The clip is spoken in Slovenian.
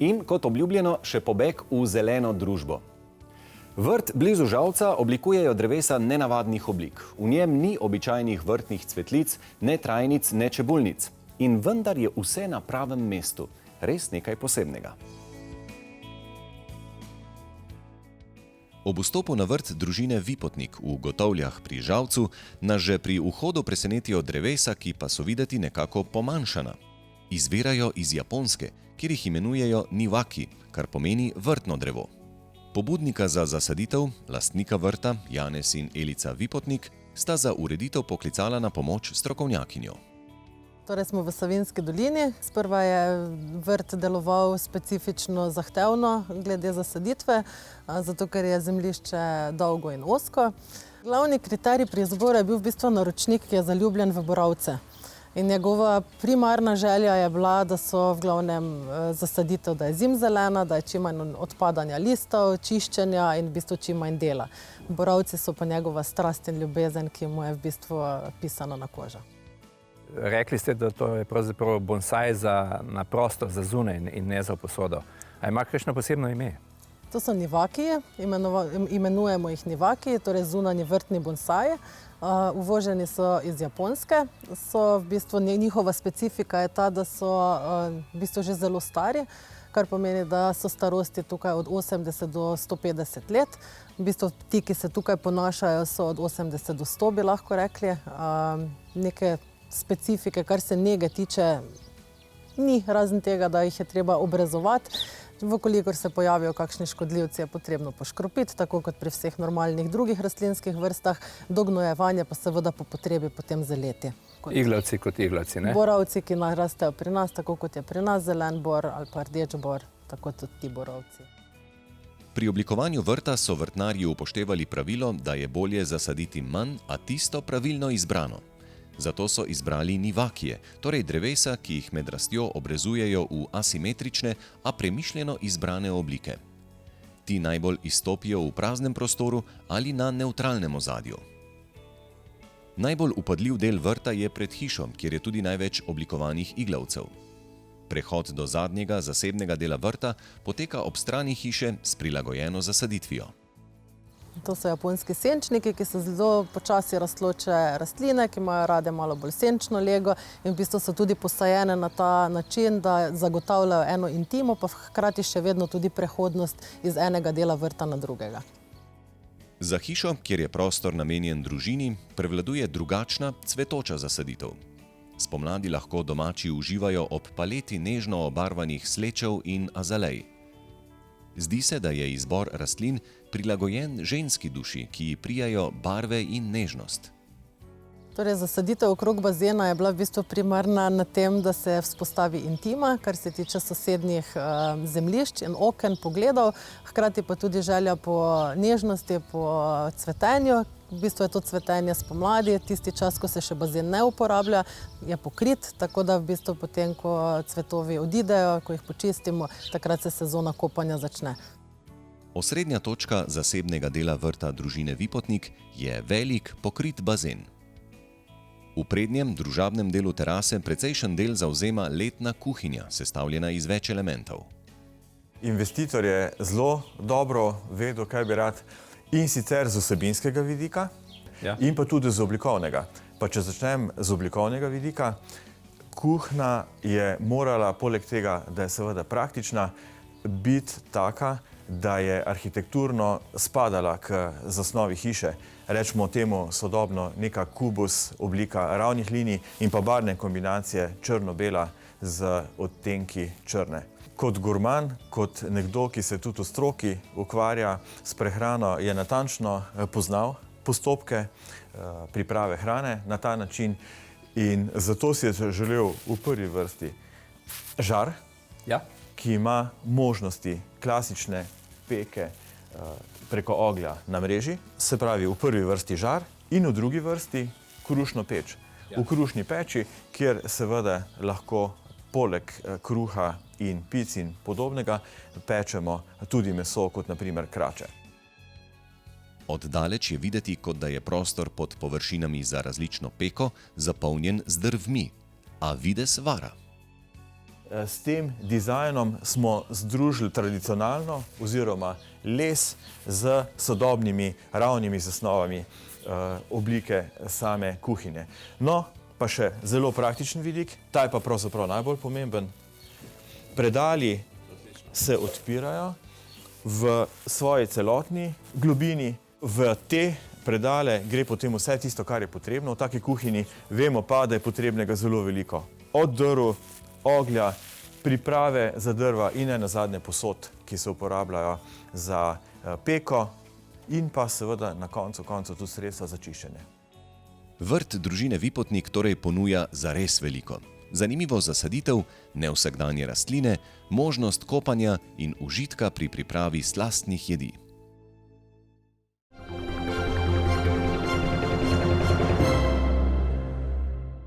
In kot obljubljeno, še pobeg v zeleno družbo. Vrt blizu Žalca oblikujejo drevesa nenavadnih oblik. V njem ni običajnih vrtnih cvetlic, ne trajnic, ne čebulnic. In vendar je vse na pravem mestu. Res nekaj posebnega. Ob vstopu na vrt družine Vipotnik v Gotovljah pri Žalcu nas že pri vhodu presenetijo drevesa, ki pa so videti nekako pomanjšana. Izvirajo iz Japonske, kjer jih imenujejo nivaki, kar pomeni vrtno drevo. Pobudnika za zasaditev, lastnika vrta, Janez in Elica Vipotnik, sta za ureditev poklicala na pomoč strokovnjakinjo. Torej smo v Savinjski dolini. Sprva je vrt deloval specifično zahtevno glede zasaditve, zato ker je zemljišče dolgo in ozko. Glavni kriterij pri izboru je bil v bistvu naročnik, ki je zaljubljen v borovce. In njegova primarna želja je bila, da so v glavnem zasaditev, da je zimzelena, da je čim manj odpadanja listov, čiščenja in v bistvu čim manj dela. Borovci so pa njegova strast in ljubezen, ki mu je v bistvu pisana na kožo. Rekli ste, da to je pravzaprav bonsai na prostor, za zunaj in ne za posodo. A ima kakšno posebno ime? To so nivaki, imenujemo jih nivaki, torej zunanji vrtni bonsaji. Uvoženi so iz Japonske. V bistvu njihova specifika je ta, da so v bistvu že zelo stari, kar pomeni, da so starosti tukaj od 80 do 150 let. V bistvu ti, ki se tukaj ponašajo, so od 80 do 100, bi lahko rekli. Neke specifike, kar se nege tiče, ni, razen tega, da jih je treba obrezovati. Vkolikor se pojavijo kakšni škodljivci, je potrebno poškropiti, tako kot pri vseh normalnih drugih rastlinskih vrstah, do gnojevanja pa seveda po potrebi potem zeleti. Iglavci kot iglavci, ne? Borovci, ki narastejo pri nas, tako kot je pri nas zelen bor ali pa rdeč bor, tako tudi ti borovci. Pri oblikovanju vrta so vrtnarji upoštevali pravilo, da je bolje zasaditi manj, a tisto pravilno izbrano. Zato so izbrali nivakije, torej drevesa, ki jih med rastjo obrezujejo v asimetrične, a premišljeno izbrane oblike. Ti najbolj izstopijo v praznem prostoru ali na nevtralnem ozadju. Najbolj vpadljiv del vrta je pred hišo, kjer je tudi največ oblikovanih iglavcev. Prehod do zadnjega zasebnega dela vrta poteka ob strani hiše s prilagojeno zasaditvijo. To so japonski senčniki, ki so zelo počasi rastloče rastline, ki imajo rade malo bolj senčno lego in v bistvu so tudi posajene na ta način, da zagotavljajo eno intimo, pa hkrati še vedno tudi prehodnost iz enega dela vrta na drugega. Za hišo, kjer je prostor namenjen družini, prevladuje drugačna, cvetoča zasaditev. Spomladi lahko domači uživajo ob paleti nežno obarvanih slečev in azalej. Zdi se, da je izbor rastlin prilagojen ženski duši, ki ji prijajo barve in nežnost. Torej, zasaditev okrog bazena je bila v bistvu primarna na tem, da se vzpostavi intima, kar se tiče sosednjih zemljišč in oken, pogledov, hkrati pa tudi želja po nežnosti, po cvetenju. V bistvu je to cvetenje spomladi, tisti čas, ko se še bazen ne uporablja, je pokrit, tako da v bistvu potem, ko cvetovi odidejo, ko jih počistimo, takrat se sezona kopanja začne. Osrednja točka zasebnega dela vrta družine Vipotnik je velik pokrit bazen. V prednjem družabnem delu terase precejšen del zavzema letna kuhinja, sestavljena iz več elementov. Investitor je zelo dobro vedel, kaj bi rad, in sicer z vsebinskega vidika, in pa tudi z oblikovnega. Pa če začnem z oblikovnega vidika, kuhinja je morala, poleg tega, da je seveda praktična, biti taka, da je arhitekturno spadala k zasnovi hiše. Rečemo temu sodobno neka kubus oblika ravnih linij in pa barvne kombinacije črno-bela z odtenki črne. Kot gurman, kot nekdo, ki se tudi v stroki ukvarja s prehrano, je natančno poznal postopke priprave hrane na ta način in zato si je želel v prvi vrsti žar, ki ima možnosti klasične peke preko oglja na mreži, se pravi v prvi vrsti žar in v drugi vrsti krušno peč. V krušni peči, kjer seveda lahko poleg kruha in pic in podobnega pečemo tudi meso, kot na primer krače. Od daleč je videti, kot da je prostor pod površinami za različno peko zapolnjen z drvmi, a videz vara. s tem dizajnom smo združili tradicionalno oziroma les z sodobnimi ravnimi zasnovami oblike same kuhinje. No, pa še zelo praktičen vidik, ta je pa pravzaprav najbolj pomemben. Predali se odpirajo v svoji celotni globini, v te predale gre potem vse tisto, kar je potrebno. V taki kuhinji vemo pa, da je potrebnega zelo veliko. Od drv, oglja, priprave za drva in nenazadnje posod, ki se uporabljajo za peko in pa seveda na koncu tudi sredstva za čiščenje. Vrt družine Vipotnik torej ponuja zares veliko. Zanimivo zasaditev, nevsakdanje rastline, možnost kopanja in užitka pri pripravi slastnih jedi.